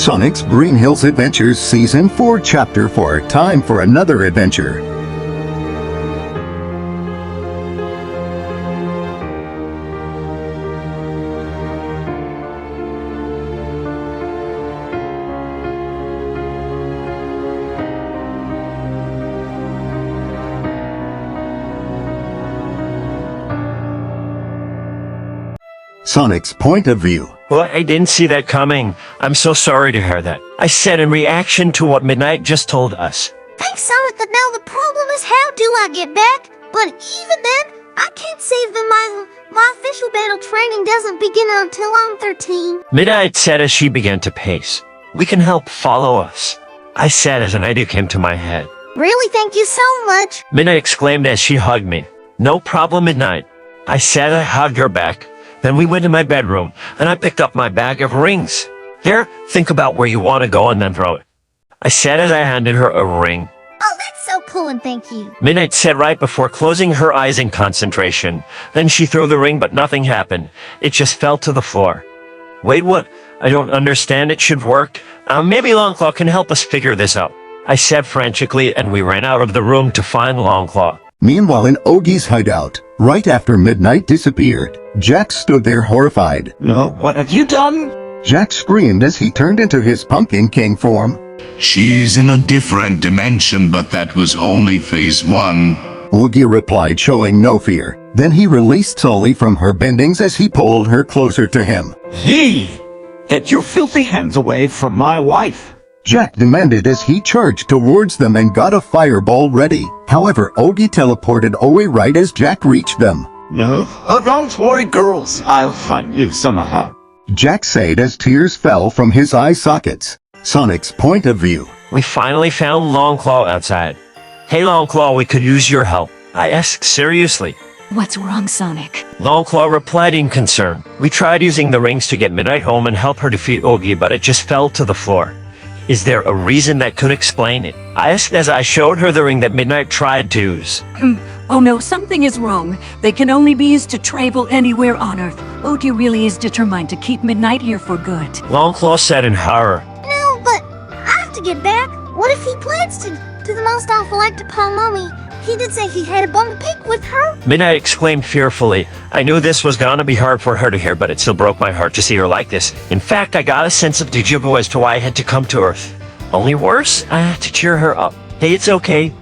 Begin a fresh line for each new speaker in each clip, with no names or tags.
Sonic's Green Hills Adventures Season 4 Chapter 4. Time for another adventure. Sonic's point of view.
Well, I didn't see that coming. I'm so sorry to hear that. I said in reaction to what Midnight just told us.
Thanks, Sonic, but now the problem is how do I get back? But even then, I can't save them. My official battle training doesn't begin until I'm 13.
Midnight said as she began to pace. We can help, follow us. I said as an idea came to my head.
Really, thank you so much.
Midnight exclaimed as she hugged me. No problem, Midnight. I said I hugged her back. Then we went to my bedroom, and I picked up my bag of rings. Here, think about where you want to go and then throw it. I said as I handed her a ring.
Oh, that's so cool, and thank you.
Midnight said right before closing her eyes in concentration. Then she threw the ring, but nothing happened. It just fell to the floor. Wait, what? I don't understand. It should work. Maybe Longclaw can help us figure this out. I said frantically, and we ran out of the room to find Longclaw.
Meanwhile, in Ogie's hideout, right after Midnight disappeared, Jack stood there horrified.
No, what have you done?
Jack screamed as he turned into his Pumpkin King form.
She's in a different dimension, but that was only phase 1.
Oogie replied, showing no fear. Then he released Sully from her bendings as he pulled her closer to him.
Hey! Get your filthy hands away from my wife!
Jack demanded as he charged towards them and got a fireball ready. However, Oogie teleported away right as Jack reached them.
No, don't worry, girls. I'll find you somehow.
Jack said as tears fell from his eye sockets. Sonic's point of view.
We finally found Longclaw outside. Hey, Longclaw, we could use your help. I asked seriously.
What's wrong, Sonic?
Longclaw replied in concern. We tried using the rings to get Midnight home and help her defeat Oogie, but it just fell to the floor. Is there a reason that could explain it? I asked as I showed her the ring that Midnight tried to use.
Oh no, something is wrong. They can only be used to travel anywhere on Earth. Oogie really is determined to keep Midnight here for good.
Longclaw said in horror.
No, but I have to get back. What if he plans to do the most awful act upon Mommy? He did say he had a bone to pick with her.
Midnight exclaimed fearfully. I knew this was gonna be hard for her to hear, but it still broke my heart to see her like this. In fact, I got a sense of deja vu as to why I had to come to Earth. Only worse, I had to cheer her up. Hey, it's okay.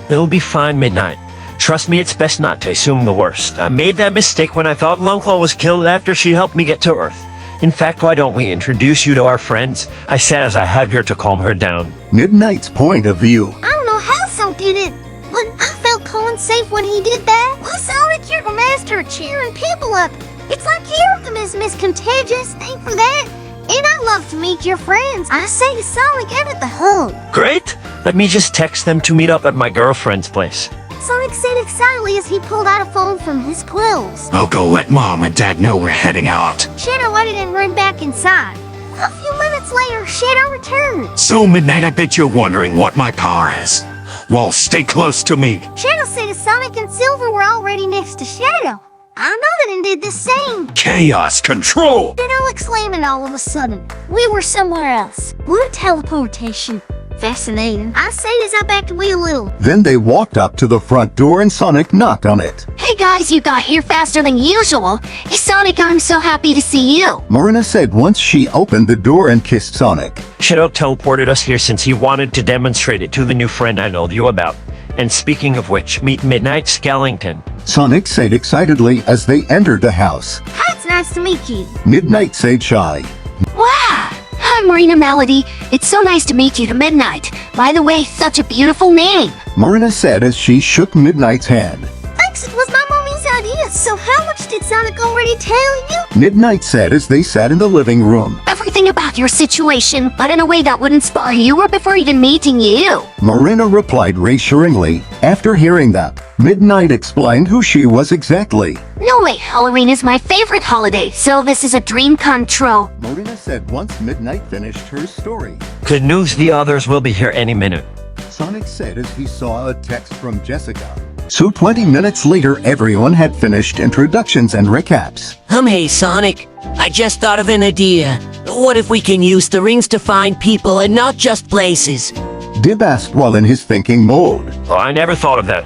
It'll be fine, Midnight. Trust me, it's best not to assume the worst. I made that mistake when I thought Longclaw was killed after she helped me get to Earth. In fact, why don't we introduce you to our friends? I said as I hugged her to calm her down.
Midnight's point of view.
I don't know how Sonic did it, but I felt Colin safe when he did that. Well, Sonic, you're the master of cheering people up. It's like your optimism is contagious. Thank for that. And I love to meet your friends. I say to Sonic and at the hug.
Great! Let me just text them to meet up at my girlfriend's place.
Sonic said excitedly as he pulled out a phone from his quills.
I'll go let Mom and Dad know we're heading out.
Shadow waited and ran back inside. A few minutes later, Shadow returned.
So, Midnight, I bet you're wondering what my power is. Well, stay close to me.
Shadow said as Sonic and Silver were already next to Shadow. I nodded and did the same.
Chaos control!
Shadow exclaimed all of a sudden. We were somewhere else. Blue teleportation. Fascinating. I said as I backed away a little.
Then they walked up to the front door and Sonic knocked on it.
Hey guys, you got here faster than usual. Hey Sonic, I'm so happy to see you.
Marina said once she opened the door and kissed Sonic.
Shadow teleported us here since he wanted to demonstrate it to the new friend I told you about. And speaking of which, meet Midnight Skellington.
Sonic said excitedly as they entered the house.
Hi, it's nice to meet you.
Midnight said shy.
Wow! Hi Marina Melody. It's so nice to meet you to Midnight. By the way, such a beautiful name.
Marina said as she shook Midnight's hand.
Thanks, it was my mommy's idea. So how much did Sonic already tell you?
Midnight said as they sat in the living room.
Everything about your situation, but in a way that would inspire you or before even meeting you.
Marina replied reassuringly. After hearing that, Midnight explained who she was exactly.
No way, Halloween is my favorite holiday, so this is a dream come true.
Marina said once Midnight finished her story.
Good news, the others will be here any minute.
Sonic said as he saw a text from Jessica. So 20 minutes later, everyone had finished introductions and recaps.
Hey Sonic, I I just thought of an idea. What if we can use the rings to find people and not just places?
Dib asked while in his thinking mode.
Oh, I never thought of that.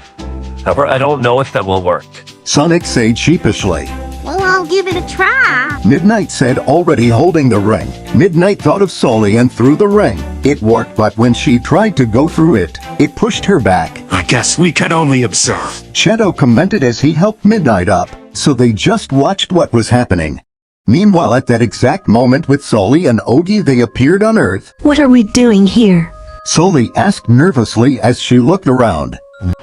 However, I don't know if that will work.
Sonic said sheepishly.
Well, I'll give it a try.
Midnight said, already holding the ring. Midnight thought of Sully and threw the ring. It worked, but when she tried to go through it, it pushed her back.
I guess we can only observe.
Shadow commented as he helped Midnight up, so they just watched what was happening. Meanwhile, at that exact moment with Sully and Ogie, they appeared on Earth.
What are we doing here?
Sully asked nervously as she looked around.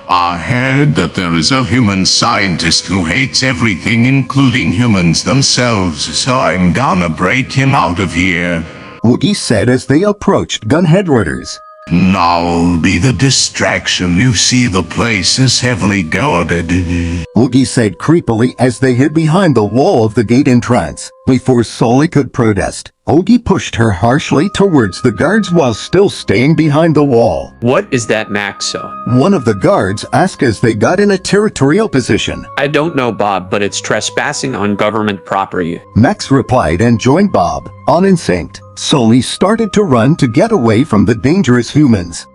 I heard that there is a human scientist who hates everything, including humans themselves, so I'm gonna break him out of here.
Oogie said as they approached gun headquarters.
Now'll be the distraction. You see, the place is heavily guarded.
Oogie said creepily as they hid behind the wall of the gate entrance. Before Sully could protest, Oogie pushed her harshly towards the guards while still staying behind the wall.
What is that, Maxo?
One of the guards asked as they got in a territorial position.
I don't know, Bob, but it's trespassing on government property.
Max replied and joined Bob. On instinct, Sully started to run to get away from the dangerous humans.